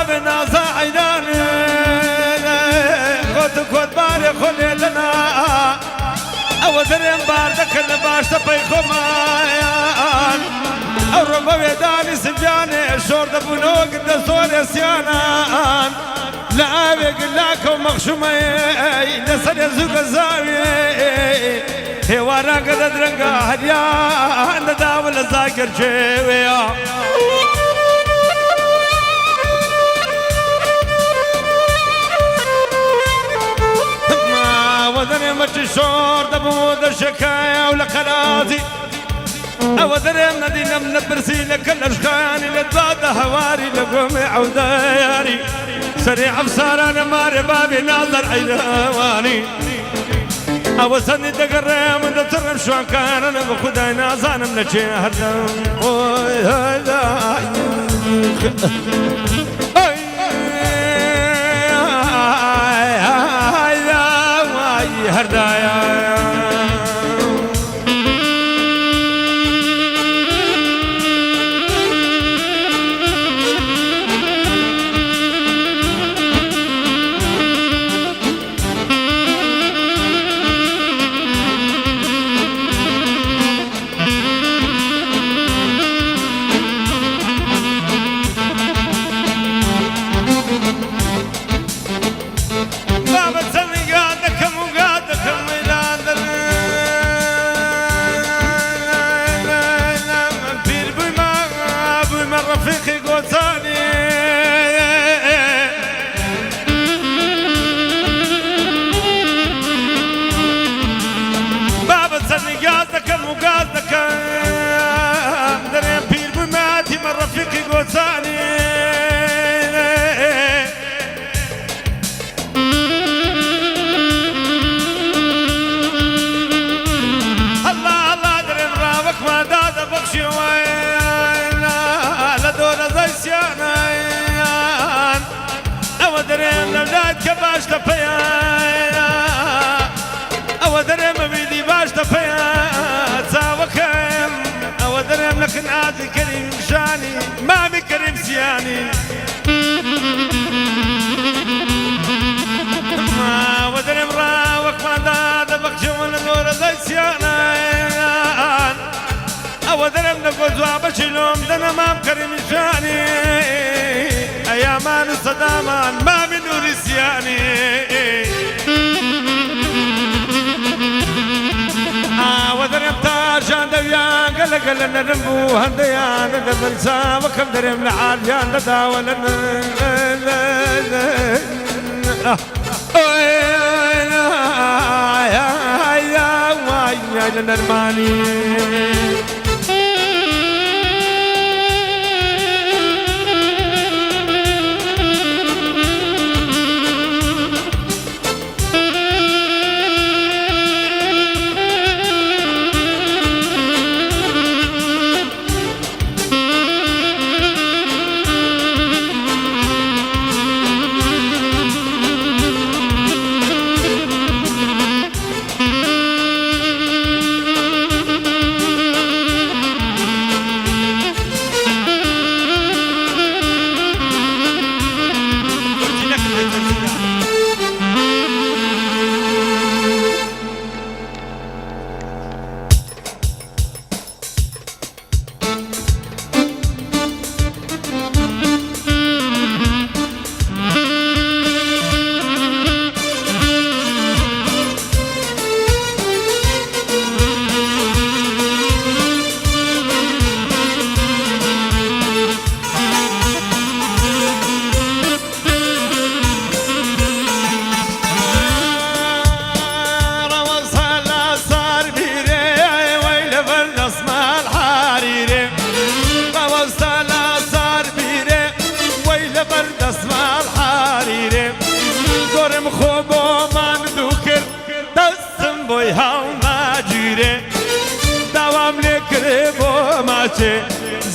بابنا زاعدان خود خود باري خلي لنا او درين باردك الباش تبي خمايان او ربوي داني سجاني شور دبونوك دسور يسيانان لا بيقول لكم مخشومي نسر يزوك الزاوية هوانا قد درنقا هديان نداول الزاكر جيويا ما وذني مجي شور دبود الشكايا ولا خلازي او دريم ندينا من برسي لك الاشخاني لتزاد هواري لقومي عوداري سريع بصار انا ماري بابي ناظر عينواني او سني تقرم من ترم شو كان انا بخداي نازان من الجهر هردايا رفيقي قوتاني بابا تسني قازدك المقازدك دريم بير بماتي من رفيقي قوتاني الله الله دريم رابك ما دادا بخشي وين سيانان او دريم لولاد كباش تبيان او دريم بيدي باش تبيان تساوكم او دريم لكن عادي كريم شاني ما بكريم سياني او دريم راوك ما داد بخشي ولا نور زي سيانان او درم نقول زواب شلوم دنا ما بكرم شاني ايامان صدامان ما من نور سياني ودرم تاجان دويان قل قل نرمبو هنديان نبلسا وكم درم لعاليان نداول يا نرماني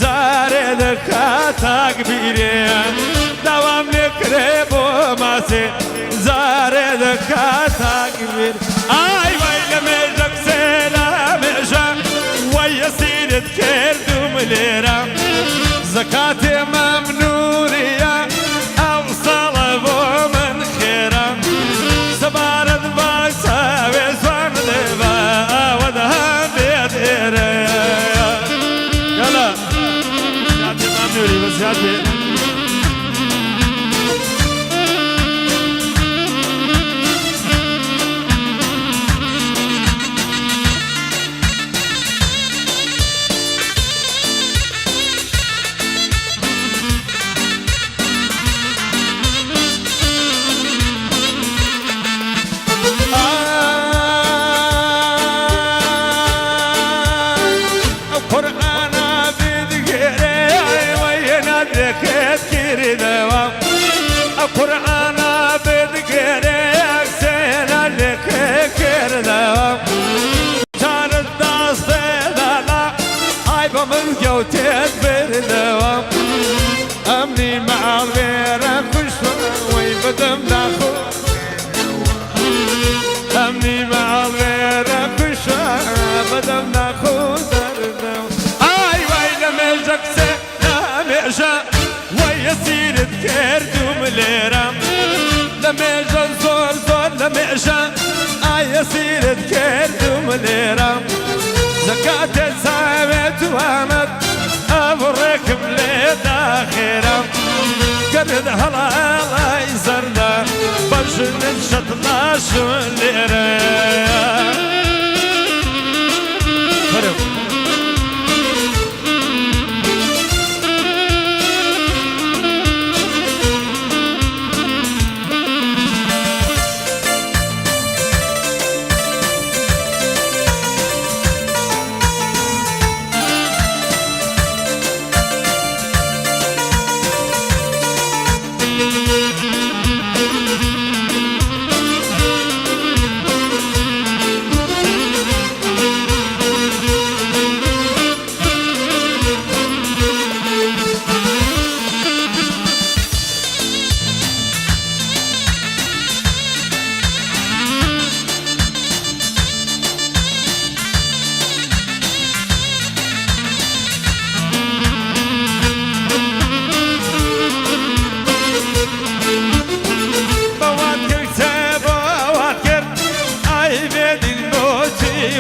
زاره دکاتاک بیره دوام نکره با ماسه زاره دکاتاک بیر آی وای لمجک سلامشا وای سیرت کردم لیرم زکات ممنونیه قرآن بدقريك سينا لك كرنا كان الناس لا هاي بمن جوتيت برنا أمني مع غيرك وشوي بدم داخل أمني مع غيرك وشوي بدم داخل آي ويلا مجك سينا مجا ويسير تكردو مليرام لمجا زور زور لمجا يسير تكردو مليرام زكاة سامت وامت أبرك بليد آخرام قرد هلا الله يزرنا برشن الشطنا شو الليرام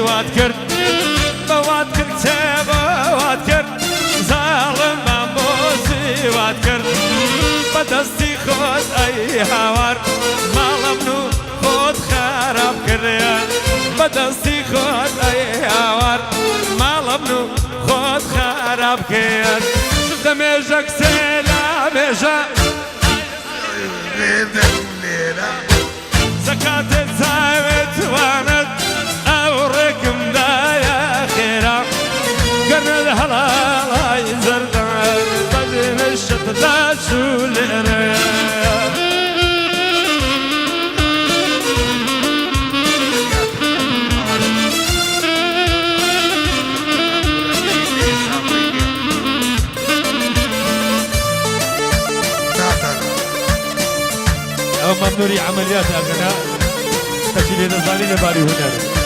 واتكر بواتكر تابا واتكر ظالم ماموسي واتكر بدستي خود اي هوار مالمنو خود خراب كريان بدستي خود اي هوار مالمنو خود خراب كريان دمجك سيلا مجا زكاة الزاوية وانا أوركم دا يا خيرا قرن الهلا يزرنا بدن الشطة شو لنا ممنوعي عمليات أبناء تشيل الظالمين باري هنا